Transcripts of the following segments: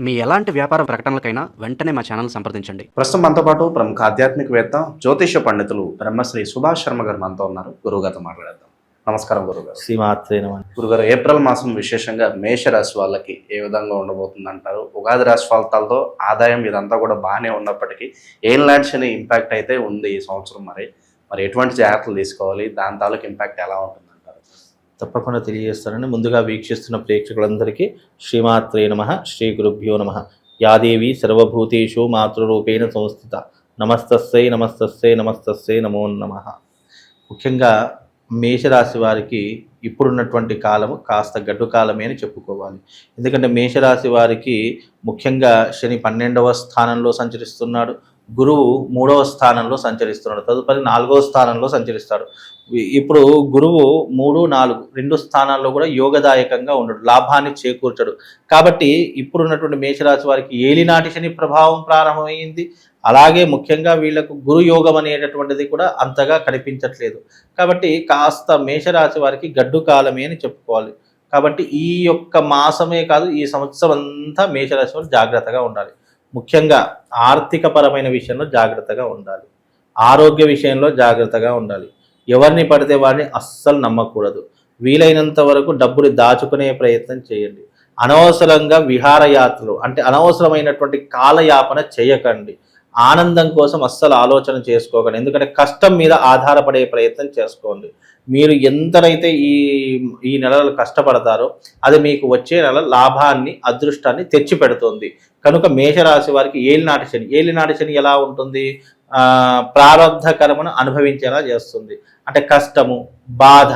మీ ఎలాంటి వ్యాపార ప్రకటనలకైనా వెంటనే మా ఛానల్ సంప్రదించండి. ప్రస్తుతం మనతో పాటు ప్రముఖ ఆధ్యాత్మికవేత్త జ్యోతిష పండితులు బ్రహ్మశ్రీ సుభాష్ శర్మ గారు మనతో ఉన్నారు. గురువుగారితో మాట్లాడేద్దాం. నమస్కారం గురుగారు. శ్రీమాత్రే నమః. గురుగారు, ఏప్రిల్ మాసం విశేషంగా మేషరాశి వాళ్ళకి ఏ విధంగా ఉండబోతుంది అంటారు? ఉగాది రాశి ఫలితాలతో ఆదాయం ఇదంతా కూడా బాగానే ఉన్నప్పటికీ ఏలినాటి ఇంపాక్ట్ అయితే ఉంది ఈ సంవత్సరం. మరి ఎటువంటి జాగ్రత్తలు తీసుకోవాలి? దాని తాలూకు ఇంపాక్ట్ ఎలా ఉంటుంది అంటారు? తప్పకుండా తెలియజేస్తానండి. ముందుగా వీక్షిస్తున్న ప్రేక్షకులందరికీ శ్రీమాత్రే నమః, శ్రీ గురుభ్యో నమః. యాదేవి సర్వభూతేషు మాతృరూపేణ సంస్థిత నమస్తస్సై నమస్తస్సై నమస్తస్సై నమో నమః. ముఖ్యంగా మేషరాశి వారికి ఇప్పుడున్నటువంటి కాలము కాస్త గడ్డు కాలమే అని చెప్పుకోవాలి. ఎందుకంటే మేషరాశి వారికి ముఖ్యంగా శని 12వ స్థానంలో సంచరిస్తున్నాడు, గురువు 3వ స్థానంలో సంచరిస్తున్నాడు, తదుపరి 4వ స్థానంలో సంచరిస్తాడు. ఇప్పుడు గురువు 3, 4 రెండు స్థానాల్లో కూడా యోగదాయకంగా ఉండడు, లాభాన్ని చేకూర్చడు. కాబట్టి ఇప్పుడున్నటువంటి మేషరాశి వారికి ఏలినాటి శని ప్రభావం ప్రారంభమైంది. అలాగే ముఖ్యంగా వీళ్లకు గురు యోగం అనేటటువంటిది కూడా అంతగా కనిపించట్లేదు. కాబట్టి కాస్త మేషరాశి వారికి గడ్డు కాలమే అని చెప్పుకోవాలి. కాబట్టి ఈ యొక్క మాసమే కాదు, ఈ సంవత్సరం అంతా మేషరాశి వారు జాగ్రత్తగా ఉండాలి. ముఖ్యంగా ఆర్థిక పరమైన విషయంలో జాగ్రత్తగా ఉండాలి, ఆరోగ్య విషయంలో జాగ్రత్తగా ఉండాలి. ఎవరిని పడితే వారిని అస్సలు నమ్మకూడదు. వీలైనంత వరకు డబ్బుని దాచుకునే ప్రయత్నం చేయండి. అనవసరంగా విహారయాత్రలు అంటే అనవసరమైనటువంటి కాలయాపన చేయకండి. ఆనందం కోసం అస్సలు ఆలోచన చేసుకోకండి. ఎందుకంటే కష్టం మీద ఆధారపడే ప్రయత్నం చేసుకోండి. మీరు ఎంతనైతే ఈ నెలలు కష్టపడతారో అది మీకు వచ్చే నెల లాభాన్ని, అదృష్టాన్ని తెచ్చిపెడుతుంది. కనుక మేషరాశి వారికి ఏలినాటి శని ఎలా ఉంటుంది? ప్రారంధ కర్మను అనుభవించేలా చేస్తుంది. అంటే కష్టము, బాధ,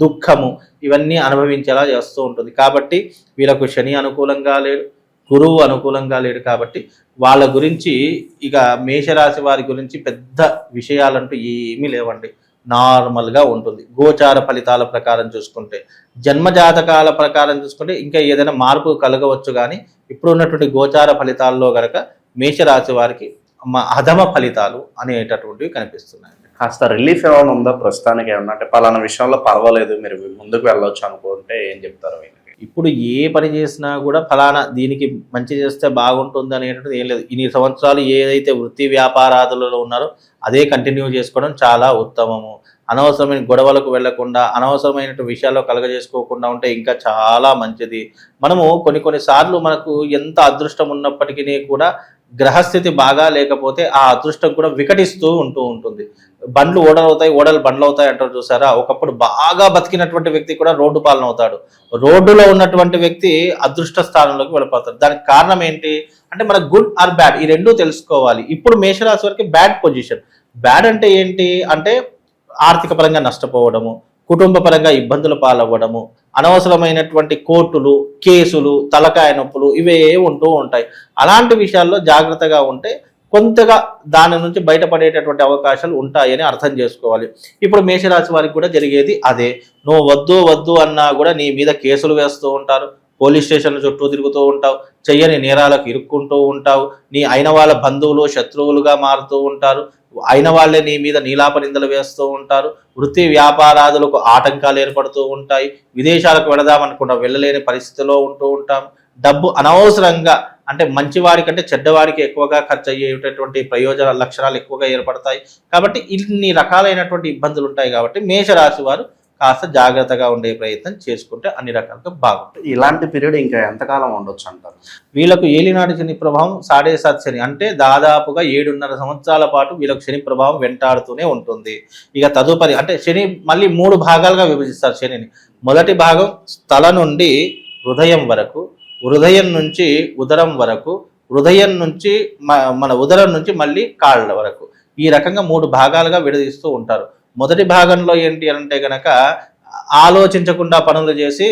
దుఃఖము ఇవన్నీ అనుభవించేలా చేస్తూ ఉంటుంది. కాబట్టి వీళ్ళకు శని అనుకూలంగా లేడు, గురువు అనుకూలంగా లేడు. కాబట్టి వాళ్ళ గురించి ఇక మేషరాశి వారి గురించి పెద్ద విషయాలంటూ ఏమీ లేవండి, నార్మల్గా ఉంటుంది. గోచార ఫలితాల ప్రకారం చూసుకుంటే, జన్మజాతకాల ప్రకారం చూసుకుంటే ఇంకా ఏదైనా మార్పు కలగవచ్చు. కానీ ఇప్పుడు ఉన్నటువంటి గోచార ఫలితాల్లో కనుక మేషరాశి వారికి అధమ ఫలితాలు అనేటటువంటివి కనిపిస్తున్నాయి. కాస్త రిలీఫ్ ఏమైనా ఉందా ప్రస్తుతానికి? ఏమన్నా అంటే పలానా విషయంలో పర్వాలేదు, మీరు ముందుకు వెళ్ళొచ్చు అనుకుంటే ఏం చెప్తారు? ఇప్పుడు ఏ పని చేసినా కూడా ఫలానా దీనికి మంచి చేస్తే బాగుంటుంది అనేటువంటిది ఏం లేదు. ఇన్ని సంవత్సరాలు ఏదైతే వృత్తి వ్యాపారాదులలో ఉన్నారో అదే కంటిన్యూ చేసుకోవడం చాలా ఉత్తమము. అనవసరమైన గొడవలకు వెళ్లకుండా, అనవసరమైన విషయాల్లో కలగజేసుకోకుండా ఉంటే ఇంకా చాలా మంచిది. మనము కొన్నిసార్లు మనకు ఎంత అదృష్టం ఉన్నప్పటికీ కూడా గ్రహస్థితి బాగా లేకపోతే ఆ అదృష్టం కూడా వికటిస్తూ ఉంటుంది. బండ్లు ఓడలవుతాయి, ఓడలు బండ్లు అవుతాయి అంటారు చూసారా? ఒకప్పుడు బాగా బతికినటువంటి వ్యక్తి కూడా రోడ్డు పాలన అవుతాడు. రోడ్డులో ఉన్నటువంటి వ్యక్తి అదృష్ట స్థానంలోకి వెళ్ళిపోతాడు. దానికి కారణం ఏంటి అంటే మన గుడ్ ఆర్ బ్యాడ్ ఈ రెండూ తెలుసుకోవాలి. ఇప్పుడు మేషరాశి వారికి బ్యాడ్ పొజిషన్. బ్యాడ్ అంటే ఏంటి అంటే ఆర్థిక పరంగా నష్టపోవడము, కుటుంబ పరంగా ఇబ్బందుల పాలవ్వడము, అనవసరమైనటువంటి కోర్టులు, కేసులు, తలకాయ నొప్పులు ఇవే ఉంటూ ఉంటాయి. అలాంటి విషయాల్లో జాగ్రత్తగా ఉంటే కొంతగా దాని నుంచి బయటపడేటటువంటి అవకాశాలు ఉంటాయని అర్థం చేసుకోవాలి. ఇప్పుడు మేషరాశి వారికి కూడా జరిగేది అదే. నువ్వు వద్దు అన్నా కూడా నీ మీద కేసులు వేస్తూ ఉంటారు, పోలీస్ స్టేషన్ల చుట్టూ తిరుగుతూ ఉంటావు, చెయ్యని నేరాలకు ఇరుక్కుంటూ ఉంటావు, నీ అయిన వాళ్ళ బంధువులు శత్రువులుగా మారుతూ ఉంటారు, అయిన వాళ్ళే నీ మీద నీలాప నిందలు వేస్తూ ఉంటారు, వృత్తి వ్యాపారాదులకు ఆటంకాలు ఏర్పడుతూ ఉంటాయి, విదేశాలకు వెళదామనుకున్న వెళ్ళలేని పరిస్థితిలో ఉంటూ ఉంటాం, డబ్బు అనవసరంగా అంటే మంచివాడి కంటే చెడ్డవాడికి ఎక్కువగా ఖర్చు అయ్యేటటువంటి ప్రయోజన లక్షణాలు ఎక్కువగా ఏర్పడతాయి. కాబట్టి ఇన్ని రకాలైనటువంటి ఇబ్బందులు ఉంటాయి. కాబట్టి మేషరాశి వారు కాస్త జాగ్రత్తగా ఉండే ప్రయత్నం చేసుకుంటే అన్ని రకాలుగా బాగుంటుంది. ఇలాంటి పీరియడ్ ఇంకా ఎంతకాలం ఉండొచ్చు అంటారు? వీళ్ళకు ఏలినాటి శని ప్రభావం 7.5 శని అంటే దాదాపుగా 7.5 సంవత్సరాల పాటు వీళ్ళకు శని ప్రభావం వెంటాడుతూనే ఉంటుంది. ఇక తదుపరి అంటే శని మళ్ళీ 3 భాగాలుగా విభజిస్తారు శనిని. మొదటి భాగం స్థల నుండి హృదయం వరకు, హృదయం నుంచి ఉదరం వరకు, హృదయం నుంచి మన ఉదరం నుంచి మళ్ళీ కాళ్ళ వరకు, ఈ రకంగా 3 భాగాలుగా విడదీస్తూ ఉంటారు. మొదటి భాగంలో ఏంటి అంటే గనక ఆలోచించకుండా పనులు చేసి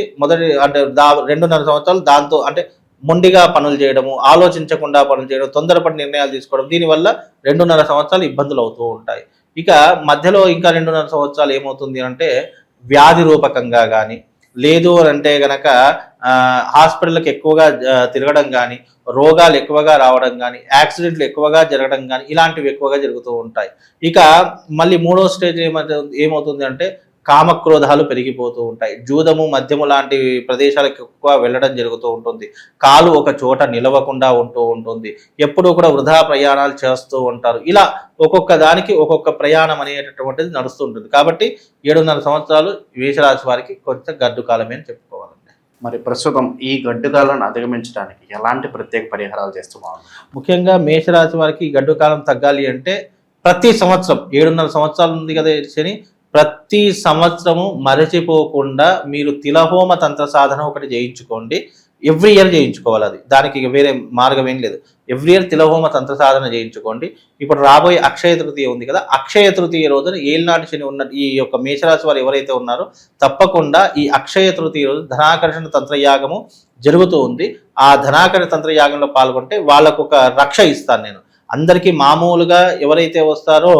అంటే 2.5 సంవత్సరాలు దాంతో అంటే మొండిగా పనులు చేయడము, ఆలోచించకుండా పనులు చేయడం, తొందరపడి నిర్ణయాలు తీసుకోవడం, దీనివల్ల 2.5 సంవత్సరాలు ఇబ్బందులు అవుతూ ఉంటాయి. ఇక మధ్యలో ఇంకా 2.5 సంవత్సరాలు ఏమవుతుంది అంటే వ్యాధి రూపకంగా కానీ, లేదు అంటే గనక హాస్పిటల్కి ఎక్కువగా తిరగడం కానీ, రోగాలు ఎక్కువగా రావడం కానీ, యాక్సిడెంట్లు ఎక్కువగా జరగడం కానీ ఇలాంటివి ఎక్కువగా జరుగుతూ ఉంటాయి. ఇక మళ్ళీ 3వ స్టేజ్ ఏమవుతుంది అంటే కామక్రోధాలు పెరిగిపోతూ ఉంటాయి. జూదము మద్యము లాంటి ప్రదేశాలకు ఎక్కువ వెళ్ళడం జరుగుతూ ఉంటుంది. కాలు ఒక చోట నిలవకుండా ఉంటూ ఉంటుంది. ఎప్పుడూ కూడా వృధా ప్రయాణాలు చేస్తూ ఉంటారు. ఇలా ఒక్కొక్క దానికి ఒక్కొక్క ప్రయాణం అనేటటువంటిది నడుస్తూ ఉంటుంది. కాబట్టి 7.5 సంవత్సరాలు మేషరాశి వారికి కొంచెం గడ్డు కాలమే అని చెప్పుకోవాలండి. మరి ప్రస్తుతం ఈ గడ్డు కాలాన్ని అధిగమించడానికి ఎలాంటి ప్రత్యేక పరిహారాలు చేస్తూ బాగుంటుంది? ముఖ్యంగా మేషరాశి వారికి ఈ గడ్డు కాలం తగ్గాలి అంటే ప్రతి సంవత్సరం 7.5 సంవత్సరాలు ఉంది కదా శని, ప్రతి సంవత్సరము మరచిపోకుండా మీరు తిలహోమ తంత్ర సాధన ఒకటి చేయించుకోండి. ఎవ్రీ ఇయర్ చేయించుకోవాలి. అది దానికి వేరే మార్గం ఏం లేదు. ఎవ్రీ ఇయర్ తిలహోమ తంత్ర సాధన చేయించుకోండి. ఇప్పుడు రాబోయే అక్షయ తృతీయ ఉంది కదా, అక్షయ తృతీయ రోజున ఏళ్ళనాటి శని ఉన్న ఈ యొక్క మేషరాశి వారు ఎవరైతే ఉన్నారో తప్పకుండా ఈ అక్షయ తృతీయ రోజు ధనాకర్షణ తంత్రయాగము జరుగుతూ ఉంది. ఆ ధనాకర్షణ తంత్రయాగంలో పాల్గొంటే వాళ్ళకు ఒక రక్ష ఇస్తాను నేను. అందరికీ మామూలుగా ఎవరైతే వస్తారో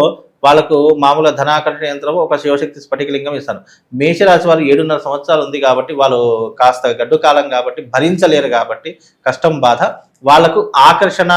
వాళ్ళకు మామూలు ధనాకర్షణ యంత్రం ఒక శివశక్తి స్ఫటికలింగం ఇస్తాను. మేషరాశి వారు 7.5 సంవత్సరాలు ఉంది కాబట్టి వాళ్ళు కాస్త గడ్డు కాలం కాబట్టి భరించలేరు కాబట్టి కష్టం బాధ వాళ్ళకు ఆకర్షణ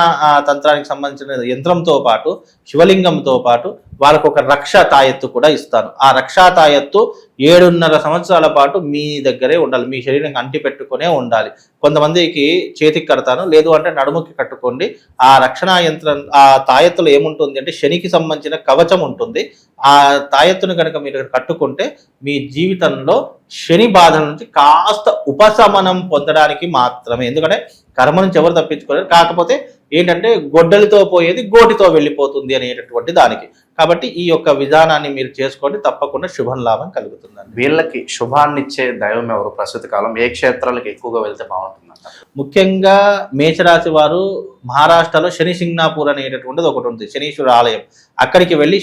తంత్రానికి సంబంధించిన యంత్రంతో పాటు శివలింగంతో పాటు వాళ్ళకు ఒక రక్షా తాయెత్తు కూడా ఇస్తాను. ఆ రక్షా తాయెత్తు 7.5 సంవత్సరాల పాటు మీ దగ్గరే ఉండాలి, మీ శరీరం అంటి పెట్టుకునే ఉండాలి. కొంతమందికి చేతికి కడతాను, లేదు అంటే నడుముకి కట్టుకోండి. ఆ రక్షణ యంత్రం ఆ తాయెత్తులో ఏముంటుంది అంటే శనికి సంబంధించిన కవచం ఉంటుంది. ఆ తాయెత్తును కనుక మీరు కట్టుకుంటే మీ జీవితంలో శని బాధ నుంచి కాస్త ఉపశమనం పొందడానికి మాత్రమే. ఎందుకంటే కర్మ నుంచి ఎవరు తప్పించుకోలేరు. కాకపోతే ఏంటంటే గొడ్డలితో పోయేది గోటితో వెళ్ళిపోతుంది అనేటటువంటి దానికి. కాబట్టి ఈ యొక్క విధానాన్ని మీరు చేసుకోండి, తప్పకుండా శుభం లాభం కలుగుతుందండి. వీళ్ళకి శుభాన్ని ఇచ్చే దైవం ఎవరు? ప్రస్తుత కాలం ఏ క్షేత్రాలకు ఎక్కువగా వెళ్తే బాగుంటుందంట? ముఖ్యంగా మేషరాశి వారు మహారాష్ట్రలో శని సింగ్నాపూర్ అనేటటువంటిది ఒకటి ఉంది, శనీశ్వర ఆలయం. అక్కడికి వెళ్ళి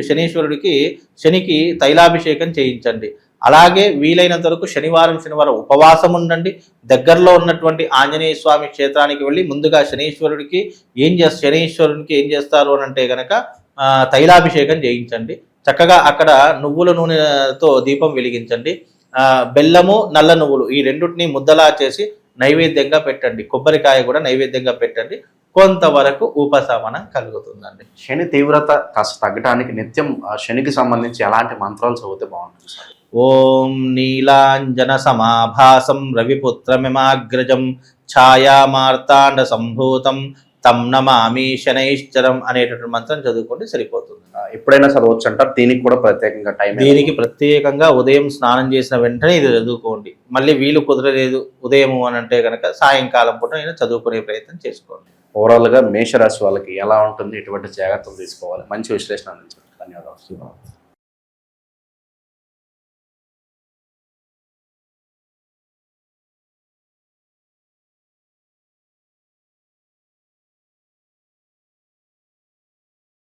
శనీశ్వరుడికి శనికి తైలాభిషేకం చేయించండి. అలాగే వీలైనంత వరకు శనివారం ఉపవాసం ఉండండి. దగ్గరలో ఉన్నటువంటి ఆంజనేయ స్వామి క్షేత్రానికి వెళ్ళి ముందుగా శనీశ్వరునికి ఏం చేస్తారు అని అంటే కనుక తైలాభిషేకం చేయించండి. చక్కగా అక్కడ నువ్వుల నూనెతో దీపం వెలిగించండి. బెల్లము నల్ల నువ్వులు ఈ రెండుటిని ముద్దలా చేసి నైవేద్యంగా పెట్టండి. కొబ్బరికాయ కూడా నైవేద్యంగా పెట్టండి. కొంతవరకు ఉపశమనం కలుగుతుందండి. శని తీవ్రత కాస్త తగ్గడానికి నిత్యం శనికి సంబంధించి ఎలాంటి మంత్రాలు చదివితే బాగుంటుంది సార్? ఓం నీలాంజన సమాభాసం రవిపుత్రమిమాగ్రజం ఛాయామార్తాండ సంభూతం తం నమామి శనైశ్చరం అనేటటువంటి మంత్రం చదువుకుంటే సరిపోతుంది. ఎప్పుడైనా చదవచ్చు అంటారు? దీనికి కూడా ప్రత్యేకంగా టైం? దీనికి ప్రత్యేకంగా ఉదయం స్నానం చేసిన వెంటనే ఇది చదువుకోండి. మళ్ళీ వీలు కుదరలేదు ఉదయం అని అంటే కనుక సాయంకాలం పూట నేను చదువుకునే ప్రయత్నం చేసుకోండి. ఓవరాల్గా మేషరాశి వాళ్ళకి ఎలా ఉంటుంది, ఎటువంటి జాగ్రత్తలు తీసుకోవాలి? మంచి విశ్లేషణ అందించారు. ధన్యవాదాలు.